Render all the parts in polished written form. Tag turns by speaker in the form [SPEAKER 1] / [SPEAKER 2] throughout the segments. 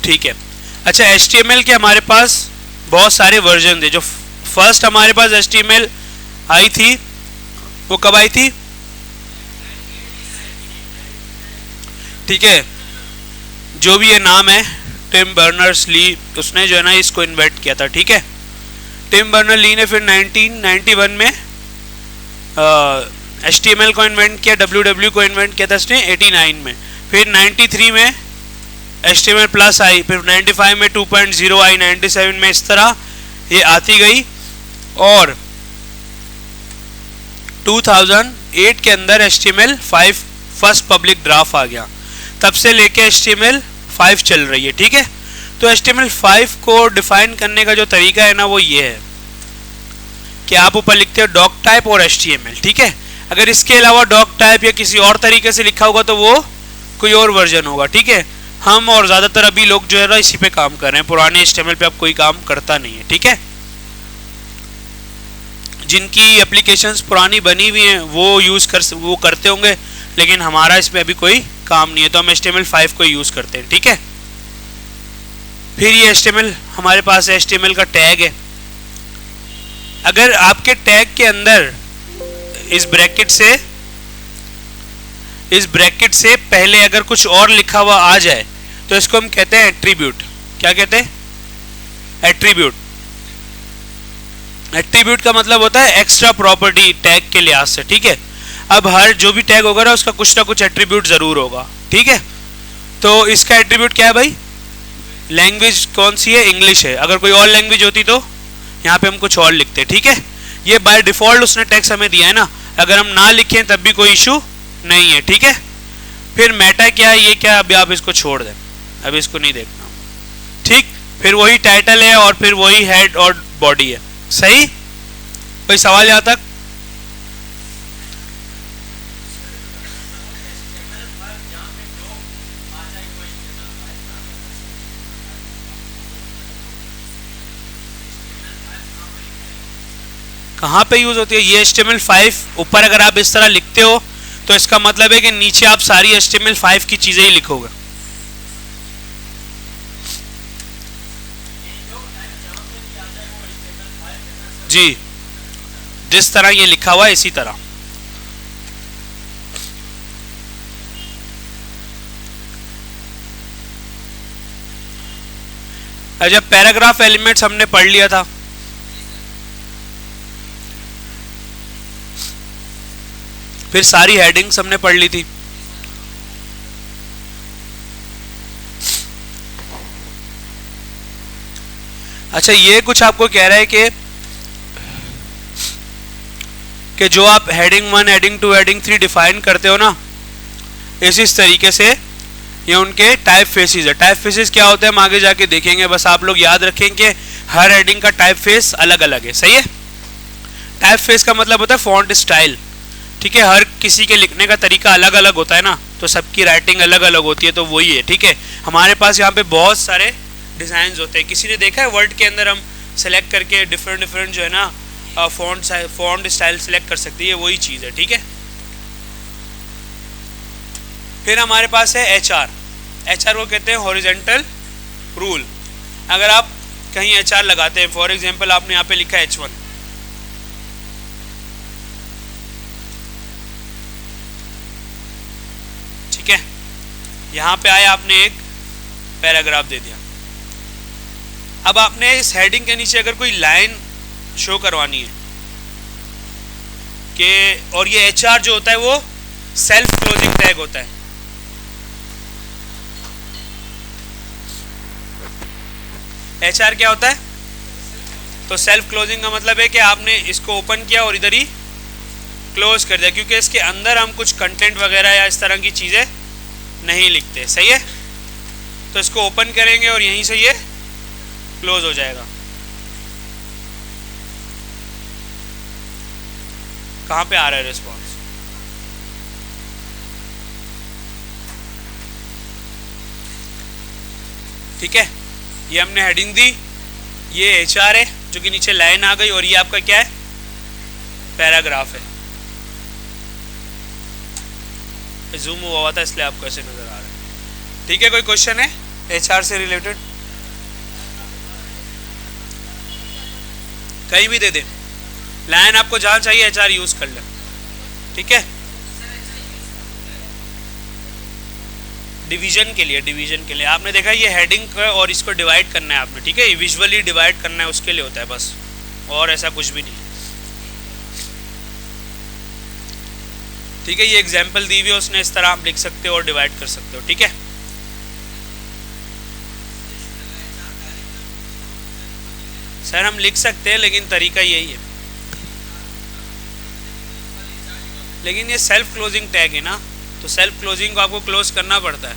[SPEAKER 1] ठीक है। अच्छा, HTML के हमारे पास बहुत सारे वर्जन थे। जो फर्स्ट हमारे पास HTML आई थी वो कब आई थी? ठीक है, जो भी ये नाम है टिम बर्नर्स ली, उसने जो है ना इसको इन्वेंट किया था। ठीक है, टिम बर्नर ली ने फिर 1991 में HTML को इन्वेंट किया, WW को इन्वेंट किया था उसने 89 में। फिर 93 में HTML प्लस आई, फिर 95 में 2.0 आई, 97 में, इस तरह ये आती गई। और 2008 के अंदर HTML 5 फर्स्ट पब्लिक ड्राफ्ट आ गया। तब से लेके HTML 5 चल रही है। ठीक है, तो HTML 5 को डिफाइन करने का जो तरीका है ना वो ये है कि आप ऊपर लिखते हो डॉक टाइप और HTML। ठीक है, अगर इसके अलावा डॉक टाइप या किसी और तरीके से लिखा होगा तो वो कोई और वर्जन होगा। ठीक है, हम और ज़्यादातर अभी लोग जो है ना इसी पे काम कर रहे हैं, पुराने HTML पे अब कोई काम करता नहीं है। ठीक है, जिनकी एप्लीकेशंस पुरानी बनी हुई हैं वो करते होंगे, लेकिन हमारा इसमें अभी कोई काम नहीं है, तो हम HTML 5 को यूज़ करते हैं। ठीक है, फिर ये HTML हमारे पास HTML का टैग है। अगर आपके टैग के अंदर इस ब्रैकेट से पहले अगर कुछ और लिखा हुआ आ जाए तो इसको हम कहते हैं एट्रीब्यूट। क्या कहते हैं? एट्रीब्यूट। एट्रीब्यूट का मतलब होता है एक्स्ट्रा प्रॉपर्टी टैग के लिहाज से। ठीक है, अब हर जो भी टैग होगा ना उसका कुछ ना कुछ एट्रीब्यूट जरूर होगा। ठीक है, तो इसका एट्रीब्यूट क्या है भाई? लैंग्वेज कौन सी है? इंग्लिश है। अगर कोई और लैंग्वेज होती तो यहाँ पे हम कुछ और लिखते। ठीक है, ये बाय डिफॉल्ट उसने टैक्स हमें दिया है ना, अगर हम ना लिखें तब भी कोई इशू नहीं है। ठीक है, फिर मेटा क्या है? ये क्या, अभी आप इसको छोड़ दें, अभी इसको नहीं देखना। ठीक, फिर वही टाइटल है और फिर वही हेड और बॉडी है। सही? कोई सवाल यहाँ तक? कहाँ पे यूज होती है ये HTML 5? ऊपर अगर आप इस तरह लिखते हो तो इसका मतलब है कि नीचे आप सारी HTML 5 की चीजें ही लिखोगे। जी, जिस तरह ये लिखा हुआ है इसी तरह। अच्छा, पैराग्राफ एलिमेंट्स हमने पढ़ लिया था। फिर सारी हेडिंग्स हमने पढ़ ली थी। अच्छा, ये कुछ आपको कह रहा है कि जो आप हेडिंग 1, हेडिंग 2, हेडिंग 3 डिफाइन करते हो ना, इस तरीके से ये उनके टाइप फेसेस है। टाइप फेसेस क्या होते हैं हम आगे जाके देखेंगे, बस आप लोग याद रखें कि हर हेडिंग का टाइप फेस अलग अलग है। सही है? टाइप फेस का मतलब होता है फॉन्ट स्टाइल। ठीक है, हर किसी के लिखने का तरीका अलग अलग होता है ना, तो सबकी राइटिंग अलग अलग होती है, तो वही है। ठीक है, हमारे पास यहाँ पे बहुत सारे डिज़ाइन होते हैं। किसी ने देखा है वर्ड के अंदर हम सेलेक्ट करके डिफरेंट जो है ना फॉन्ट स्टाइल सेलेक्ट कर सकते हैं, ये वही चीज़ है। ठीक है, फिर हमारे पास है HR। HR को कहते हैं हॉरिजॉन्टल रूल। अगर आप कहीं HR लगाते हैं, फॉर एग्जांपल आपने यहाँ पे लिखा है H1, ठीक है, यहाँ पे आए आपने एक पैराग्राफ दे दिया। अब आपने इस हेडिंग के नीचे अगर कोई लाइन शो करवानी है कि, और ये HR जो होता है वो सेल्फ क्लोजिंग टैग होता है। HR क्या होता है? तो सेल्फ क्लोजिंग का मतलब है कि आपने इसको ओपन किया और इधर ही क्लोज कर दिया, क्योंकि इसके अंदर हम कुछ कंटेंट वगैरह या इस तरह की चीज़ें नहीं लिखते। सही है, तो इसको ओपन करेंगे और यहीं से ये क्लोज हो जाएगा। कहाँ पे आ रहा है रिस्पॉन्स? ठीक है, ये हमने हेडिंग दी, ये HR है जो कि नीचे लाइन आ गई, और ये आपका क्या है? पैराग्राफ है। जूम हुआ था इसलिए आपको ऐसे नजर आ रहा है। ठीक है, कोई क्वेश्चन है एचआर से रिलेटेड कहीं भी दे दे, लाइन आपको जहां चाहिए एचआर यूज कर ले, ठीक है। डिवीजन के लिए आपने देखा ये हेडिंग का और इसको डिवाइड करना है आपने, ठीक है, विजुअली डिवाइड करना है, उसके लिए होता है बस, और ऐसा कुछ भी नहीं है, ठीक है। ये एग्जाम्पल दी हुई है उसने, इस तरह आप लिख सकते हो और डिवाइड कर सकते हो, ठीक है। सर हम लिख सकते हैं लेकिन तरीका यही है, लेकिन ये सेल्फ क्लोजिंग टैग है ना, तो सेल्फ क्लोजिंग को आपको क्लोज करना पड़ता है,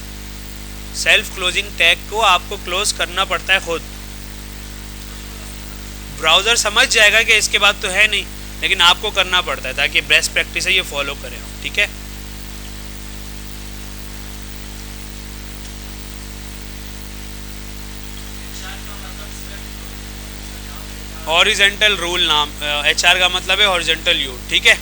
[SPEAKER 1] सेल्फ क्लोजिंग टैग को आपको क्लोज करना पड़ता है खुद। ब्राउज़र समझ जाएगा कि इसके बाद तो है नहीं, लेकिन आपको करना पड़ता है ताकि बेस्ट प्रैक्टिस है ये फॉलो करें, ठीक है। हॉरिजेंटल रूल नाम एचआर का मतलब है हॉरिजेंटल यूज, ठीक है।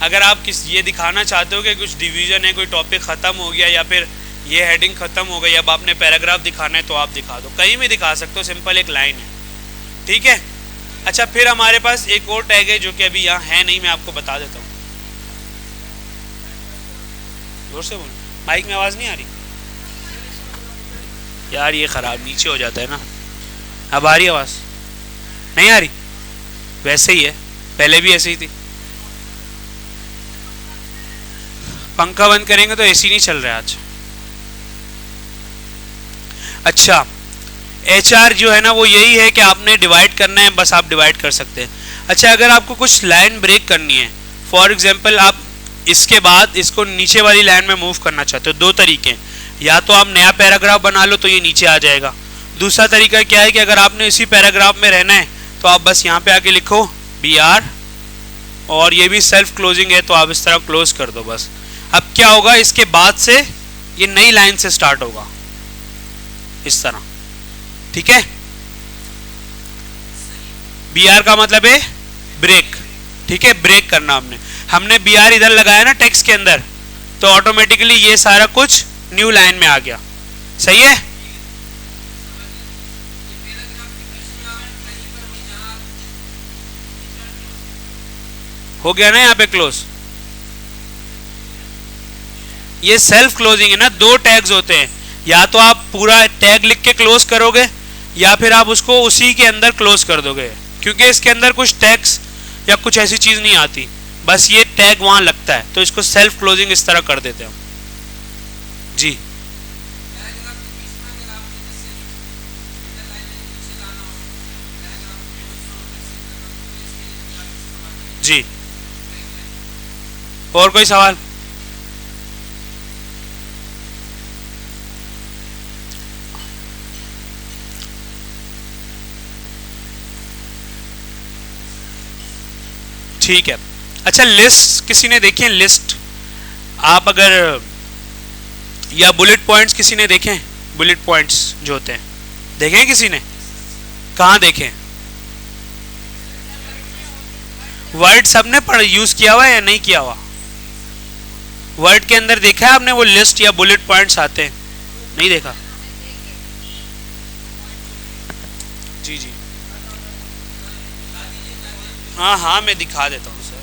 [SPEAKER 1] अगर आप ये दिखाना चाहते हो कि कुछ डिवीजन है, कोई टॉपिक ख़त्म हो गया या फिर ये हेडिंग ख़त्म हो गई, अब आपने पैराग्राफ दिखाना है तो आप दिखा दो, कहीं भी दिखा सकते हो, सिंपल एक लाइन है, ठीक है। अच्छा फिर हमारे पास एक और टैग है जो कि अभी यहाँ है नहीं, मैं आपको बता देता हूँ, जोर से बोल, माइक में आवाज़ नहीं आ रही यार, ये ख़राब नीचे हो जाता है ना। अब आ रही आवाज़? नहीं आ रही? वैसे ही है, पहले भी ऐसे ही थी। पंखा बंद करेंगे तो एसी नहीं चल रहा है आज। अच्छा एचआर जो है ना वो यही है कि आपने डिवाइड करना है, बस आप डिवाइड कर सकते हैं। अच्छा अगर आपको कुछ लाइन ब्रेक करनी है, फॉर एग्जांपल आप इसके बाद इसको नीचे वाली लाइन में मूव करना चाहते हो, दो तरीके हैं, या तो आप नया पैराग्राफ बना लो तो ये नीचे आ जाएगा, दूसरा तरीका क्या है कि अगर आपने इसी पैराग्राफ में रहना है तो आप बस यहाँ पे आके लिखो BR, और ये भी सेल्फ क्लोजिंग है तो आप इस तरह क्लोज कर दो बस। अब क्या होगा, इसके बाद से ये नई लाइन से स्टार्ट होगा इस तरह, ठीक है। BR का मतलब है ब्रेक, ठीक है, ब्रेक करना। हमने BR इधर लगाया ना टेक्स्ट के अंदर, तो ऑटोमेटिकली ये सारा कुछ न्यू लाइन में आ गया, सही है। हो गया ना यहाँ पे क्लोज। ये सेल्फ क्लोजिंग है ना, दो टैग्स होते हैं, या तो आप पूरा टैग लिख के क्लोज करोगे या फिर आप उसको उसी के अंदर क्लोज कर दोगे, क्योंकि इसके अंदर कुछ टैग्स या कुछ ऐसी चीज नहीं आती, बस ये टैग वहां लगता है, तो इसको सेल्फ क्लोजिंग इस तरह कर देते हैं हम जी। जी और कोई सवाल? ठीक है। अच्छा लिस्ट किसी ने देखे? लिस्ट आप अगर, या बुलेट पॉइंट्स किसी ने देखे? बुलेट पॉइंट्स जो होते हैं देखे किसी ने? कहाँ देखे? वर्ड सबने पढ़ यूज किया हुआ है या नहीं किया हुआ? वर्ड के अंदर देखा है आपने वो लिस्ट या बुलेट पॉइंट्स आते हैं? नहीं देखा? जी जी हाँ हाँ मैं दिखा देता हूँ सर।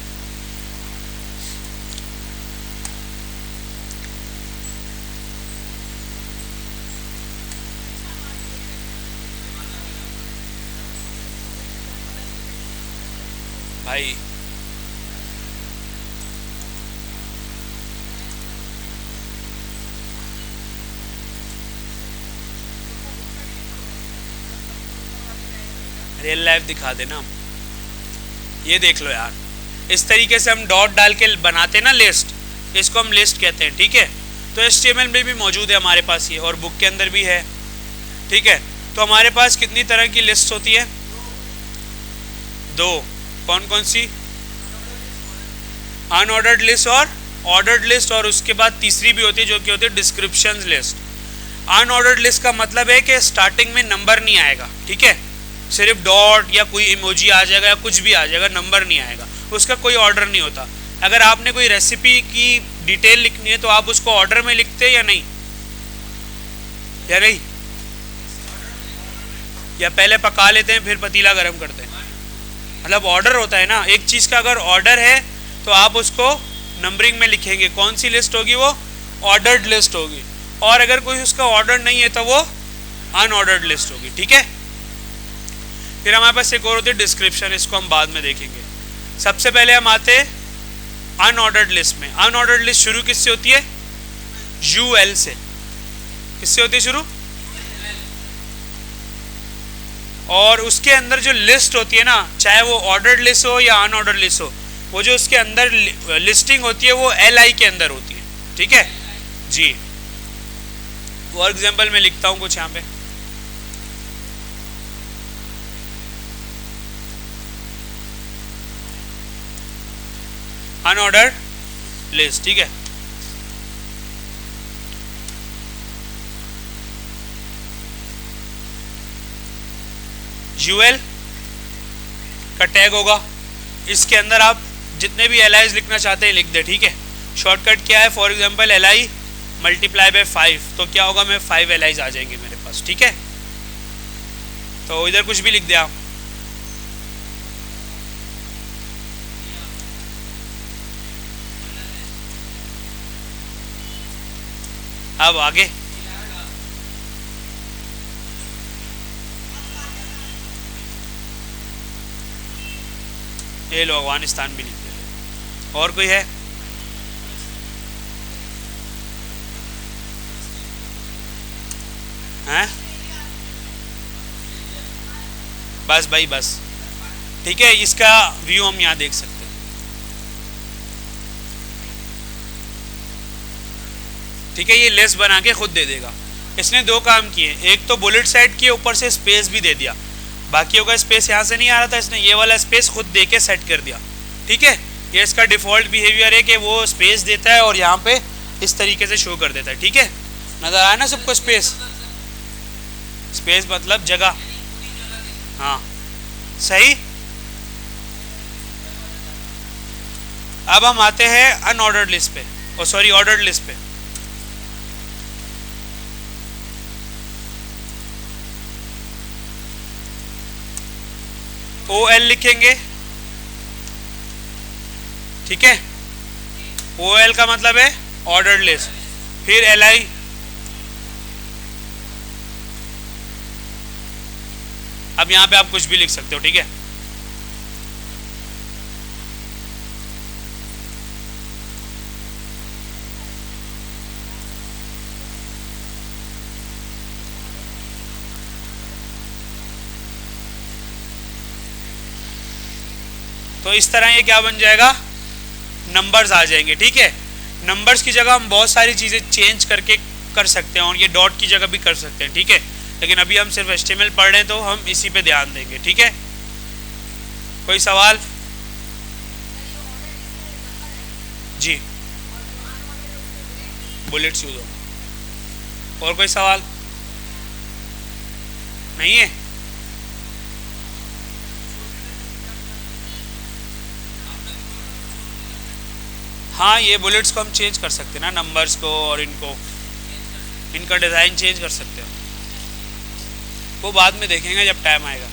[SPEAKER 1] भाई रियल लाइफ दिखा देना, ये देख लो यार, इस तरीके से हम डॉट डाल के बनाते हैं ना लिस्ट, इसको हम लिस्ट कहते हैं, ठीक है। तो HTML में भी मौजूद है हमारे पास ये, और बुक के अंदर भी है, ठीक है। तो हमारे पास कितनी तरह की लिस्ट होती है? दो। कौन कौन सी? अनऑर्डर्ड लिस्ट और ऑर्डर्ड लिस्ट, और उसके बाद तीसरी भी होती है जो कि होती है डिस्क्रिप्शन लिस्ट। अनऑर्डर्ड लिस्ट का मतलब है कि स्टार्टिंग में नंबर नहीं आएगा, ठीक है, सिर्फ डॉट या कोई इमोजी आ जाएगा या कुछ भी आ जाएगा, नंबर नहीं आएगा, उसका कोई ऑर्डर नहीं होता। अगर आपने कोई रेसिपी की डिटेल लिखनी है तो आप उसको ऑर्डर में लिखते हैं या नहीं? या पहले पका लेते हैं फिर पतीला गर्म करते हैं? मतलब ऑर्डर होता है ना, एक चीज़ का अगर ऑर्डर है तो आप उसको नंबरिंग में लिखेंगे, कौन सी लिस्ट होगी वो? ऑर्डर्ड लिस्ट होगी। और अगर कोई उसका ऑर्डर नहीं है तो वो अनऑर्डर्ड लिस्ट होगी, ठीक है। फिर हमारे पास एक और होती है डिस्क्रिप्शन, इसको हम बाद में देखेंगे। सबसे पहले हम आते हैं अनऑर्डर्ड लिस्ट में। अनऑर्डर्ड लिस्ट शुरू किससे होती है? यूएल से। किससे होती है शुरू? और उसके अंदर जो लिस्ट होती है ना, चाहे वो ऑर्डर्ड लिस्ट हो या अनऑर्डर्ड लिस्ट हो, वो जो उसके अंदर लिस्टिंग होती है वो LI के अंदर होती है, ठीक है जी। फॉर एग्जाम्पल मैं लिखता हूं कुछ यहाँ पे, अनऑर्डर्ड लिस्ट, ठीक है। यूएल का टैग होगा, इसके अंदर आप जितने भी LIs लिखना चाहते हैं लिख दे, ठीक है। शॉर्टकट क्या है? For example LI multiply by 5, तो क्या होगा? मैं 5 LIs आ जाएंगे मेरे पास, ठीक है। तो इधर कुछ भी लिख दे आप। अब आगे ये लो अफगानिस्तान भी लिख दे। और कोई है? हैं? बस भाई बस, ठीक है। इसका व्यू हम यहाँ देख सकते हैं। ठीक है, ये लेस बना के खुद दे देगा। इसने दो काम किए, एक तो बुलेट साइड के ऊपर से स्पेस भी दे दिया, बाकियों का स्पेस यहाँ से नहीं आ रहा था, इसने ये वाला स्पेस खुद दे के सेट कर दिया, ठीक है। ये इसका डिफ़ॉल्ट बिहेवियर है कि वो स्पेस देता है और यहाँ पे इस तरीके से शो कर देता है, ठीक है। नज़र आया ना सबको? स्पेस, स्पेस मतलब जगह, हाँ सही। अब हम आते हैं अनऑर्डर्ड लिस्ट पे, ओ सॉरी ऑर्डर्ड लिस्ट पे। OL लिखेंगे, ठीक है। OL का मतलब है ऑर्डर्ड लिस्ट। फिर LI, अब यहां पे आप कुछ भी लिख सकते हो, ठीक है। तो इस तरह ये क्या बन जाएगा? नंबर्स आ जाएंगे, ठीक है। नंबर्स की जगह हम बहुत सारी चीज़ें चेंज करके कर सकते हैं और ये डॉट की जगह भी कर सकते हैं, ठीक है। लेकिन अभी हम सिर्फ HTML पढ़ रहे हैं तो हम इसी पे ध्यान देंगे, ठीक है। कोई सवाल? जी, बुलेट्स यूज हो। और कोई सवाल नहीं है? हाँ, ये बुलेट्स को हम चेंज कर सकते हैं ना, नंबर्स को, और इनका डिज़ाइन चेंज कर सकते हैं। वो बाद में देखेंगे जब टाइम आएगा,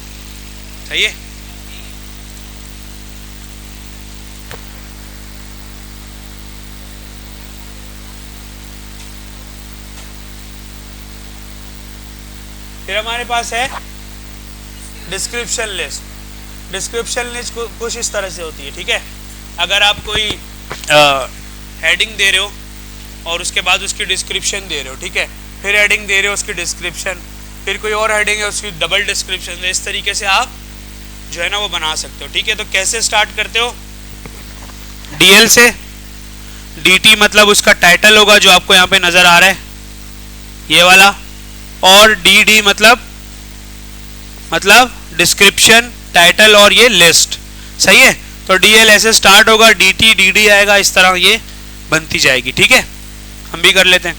[SPEAKER 1] सही है। फिर हमारे पास है डिस्क्रिप्शन लिस्ट। डिस्क्रिप्शन लिस्ट कुछ इस तरह से होती है, ठीक है। अगर आप कोई हेडिंग दे रहे हो और उसके बाद उसकी डिस्क्रिप्शन दे रहे हो, ठीक है। फिर हेडिंग दे रहे हो, उसकी डिस्क्रिप्शन, फिर कोई और हेडिंग है उसकी डबल डिस्क्रिप्शन। इस तरीके से आप जो है ना वो बना सकते हो, ठीक है। तो कैसे स्टार्ट करते हो? DL से। DT मतलब उसका टाइटल होगा जो आपको यहाँ पे नज़र आ रहा है, ये वाला। और DD मतलब डिस्क्रिप्शन, टाइटल और ये लिस्ट, सही है। तो DL ऐसे स्टार्ट होगा, DT DD आएगा, इस तरह ये बनती जाएगी, ठीक है। हम भी कर लेते हैं।